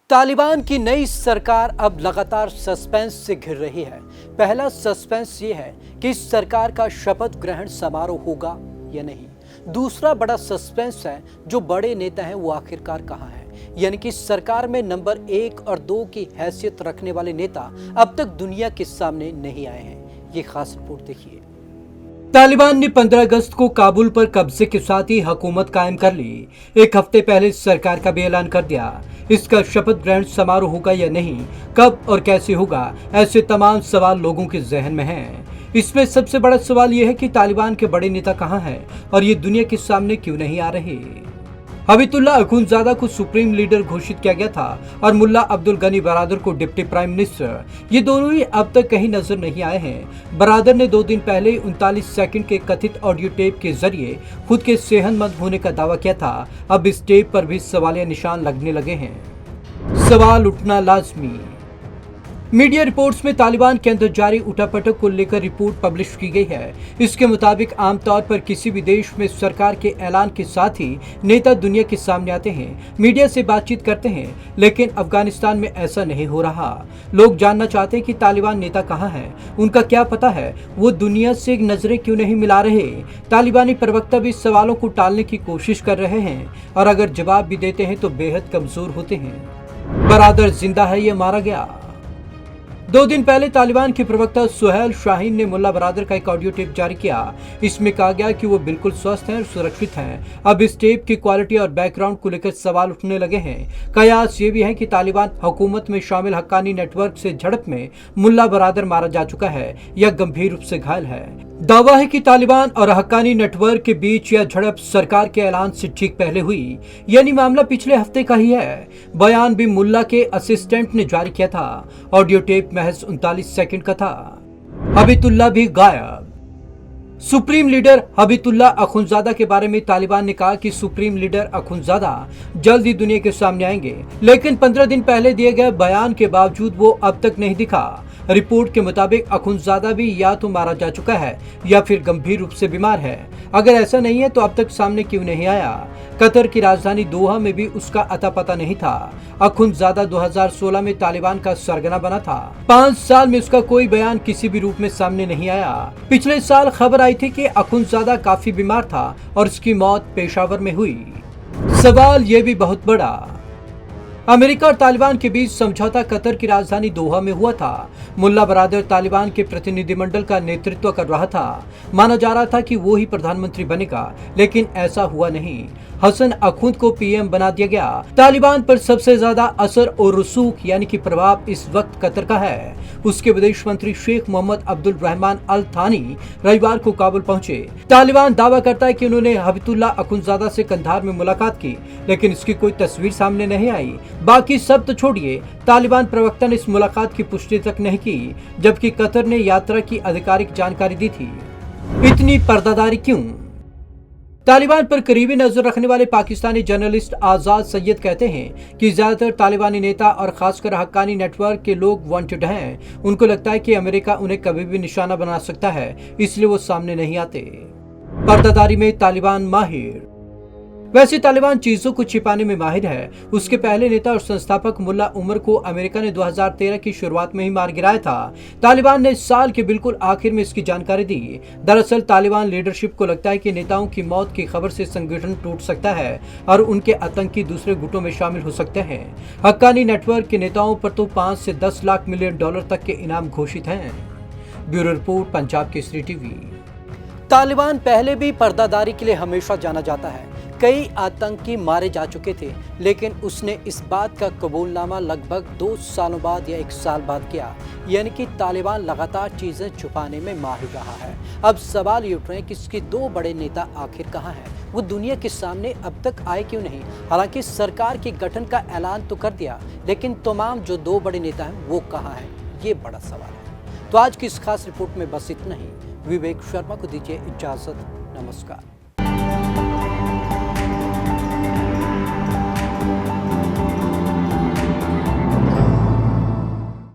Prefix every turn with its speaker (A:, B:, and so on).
A: तालिबान की नई सरकार अब लगातार सस्पेंस से घिर रही है। पहला सस्पेंस ये है कि इस सरकार का शपथ ग्रहण समारोह होगा या नहीं। दूसरा बड़ा सस्पेंस है जो बड़े नेता हैं वो आखिरकार कहां हैं, यानी कि सरकार में नंबर 1 और 2 की हैसियत रखने वाले नेता अब तक दुनिया के सामने नहीं आए हैं। ये खास रिपोर्ट देखिए। तालिबान ने 15 अगस्त को काबुल पर कब्जे के साथ ही हुकूमत कायम कर ली। एक हफ्ते पहले सरकार का भी ऐलान कर दिया। इसका शपथ ग्रहण समारोह होगा या नहीं, कब और कैसे होगा, ऐसे तमाम सवाल लोगों के जहन में हैं। इसमें सबसे बड़ा सवाल यह है कि तालिबान के बड़े नेता कहां हैं और ये दुनिया के सामने क्यों नहीं आ रहे। हबीबुल्ला अखुंज़ादा को सुप्रीम लीडर घोषित किया गया था और मुल्ला अब्दुल गनी बरादर को डिप्टी प्राइम मिनिस्टर। ये दोनों ही अब तक कहीं नजर नहीं आए हैं। बरादर ने 2 दिन पहले 39 सेकंड के कथित ऑडियो टेप के जरिए खुद के सेहतमंद होने का दावा किया था। अब इस टेप पर भी सवालिया निशान लगने लगे हैं। सवाल उठना लाजमी। मीडिया रिपोर्ट्स में तालिबान के अंदर जारी उठापटक को लेकर रिपोर्ट पब्लिश की गई है। इसके मुताबिक आमतौर पर किसी भी देश में सरकार के ऐलान के साथ ही नेता दुनिया के सामने आते हैं, मीडिया से बातचीत करते हैं, लेकिन अफगानिस्तान में ऐसा नहीं हो रहा। लोग जानना चाहते हैं कि तालिबान नेता कहाँ हैं, उनका क्या पता है, वो दुनिया से नजरें क्यों नहीं मिला रहे। तालिबानी प्रवक्ता भी सवालों को टालने की कोशिश कर रहे हैं और अगर जवाब भी देते हैं तो बेहद कमजोर होते हैं। बरादर जिंदा है या मारा गया। 2 दिन पहले तालिबान के प्रवक्ता सुहेल शाहीन ने मुल्ला बरादर का एक ऑडियो टेप जारी किया। इसमें कहा गया कि वो बिल्कुल स्वस्थ हैं और सुरक्षित हैं। अब इस टेप की क्वालिटी और बैकग्राउंड को लेकर सवाल उठने लगे हैं। कयास ये भी है कि तालिबान हुकूमत में शामिल हक्कानी नेटवर्क से झड़प में मुल्ला बरादर मारा जा चुका है या गंभीर रूप से घायल है। दावा है कि तालिबान और हक्कानी नेटवर्क के बीच यह झड़प सरकार के ऐलान से ठीक पहले हुई, यानी मामला पिछले हफ्ते का ही है। बयान भी मुल्ला के असिस्टेंट ने जारी किया था। ऑडियो टेप महज 39 सेकंड का था। हबीबुल्ला भी गायब। सुप्रीम लीडर हबीबुल्ला अखुंज़ादा के बारे में तालिबान ने कहा कि सुप्रीम लीडर अखुंज़ादा जल्द ही दुनिया के सामने आएंगे, लेकिन 15 दिन पहले दिए गए बयान के बावजूद वो अब तक नहीं दिखा। रिपोर्ट के मुताबिक अखुंज़ादा भी या तो मारा जा चुका है या फिर गंभीर रूप से बीमार है। अगर ऐसा नहीं है तो अब तक सामने क्यों नहीं आया। कतर की राजधानी दोहा में भी उसका अता पता नहीं था। अखुंज़ादा 2016 में तालिबान का सरगना बना था। 5 साल में उसका कोई बयान किसी भी रूप में सामने नहीं आया। पिछले साल खबर आई थी कि अखुंज़ादा काफी बीमार था और उसकी मौत पेशावर में हुई। सवाल ये भी बहुत बड़ा। अमेरिका और तालिबान के बीच समझौता कतर की राजधानी दोहा में हुआ था। मुल्ला बरादर तालिबान के प्रतिनिधिमंडल का नेतृत्व कर रहा था। माना जा रहा था कि वो ही प्रधानमंत्री बनेगा, लेकिन ऐसा हुआ नहीं। हसन अखुंद को पीएम बना दिया गया। तालिबान पर सबसे ज्यादा असर और रसूख यानी कि प्रभाव इस वक्त कतर का है। उसके विदेश मंत्री शेख मोहम्मद अब्दुल रहमान अल थानी रविवार को काबुल पहुंचे। तालिबान दावा करता है कि उन्होंने हबीबुल्ला अखुंज़ादा से कंधार में मुलाकात की, लेकिन इसकी कोई तस्वीर सामने नहीं आई। बाकी सब तो छोड़िए, तालिबान प्रवक्ता ने इस मुलाकात की पुष्टि तक नहीं की, जबकि कतर ने यात्रा की आधिकारिक जानकारी दी थी। इतनी पर्दादारी क्यों? तालिबान पर करीबी नजर रखने वाले पाकिस्तानी जर्नलिस्ट आजाद सैयद कहते हैं कि ज्यादातर तालिबानी नेता और खासकर हक्कानी नेटवर्क के लोग वांटेड हैं। उनको लगता है कि अमेरिका उन्हें कभी भी निशाना बना सकता है, इसलिए वो सामने नहीं आते। पर्दादारी में तालिबान माहिर। वैसे तालिबान चीजों को छिपाने में माहिर है। उसके पहले नेता और संस्थापक मुल्ला उमर को अमेरिका ने 2013 की शुरुआत में ही मार गिराया था। तालिबान ने साल के बिल्कुल आखिर में इसकी जानकारी दी। दरअसल तालिबान लीडरशिप को लगता है कि नेताओं की मौत की खबर से संगठन टूट सकता है और उनके आतंकी दूसरे गुटों में शामिल हो सकते हैं। हक्कानी नेटवर्क के नेताओं पर तो 5 से 10 लाख मिलियन डॉलर तक के इनाम घोषित हैं। Bureau report, Punjab Kesari TV. Taliban पहले भी पर्दादारी के लिए हमेशा जाना जाता है। कई आतंकी मारे जा चुके थे, लेकिन उसने इस बात का कबूलनामा लगभग 2 सालों बाद या 1 साल बाद किया, यानी कि तालिबान लगातार चीजें छुपाने में माहिर रहा है। अब सवाल ये उठ रहे हैं कि इसके 2 बड़े नेता आखिर कहाँ हैं, वो दुनिया के सामने अब तक आए क्यों नहीं। हालांकि सरकार के गठन का ऐलान तो कर दिया, लेकिन तमाम जो 2 बड़े नेता हैं वो कहाँ हैं, ये बड़ा सवाल है। तो आज की इस खास रिपोर्ट में बस इतना ही। विवेक शर्मा को दीजिए इजाजत। नमस्कार।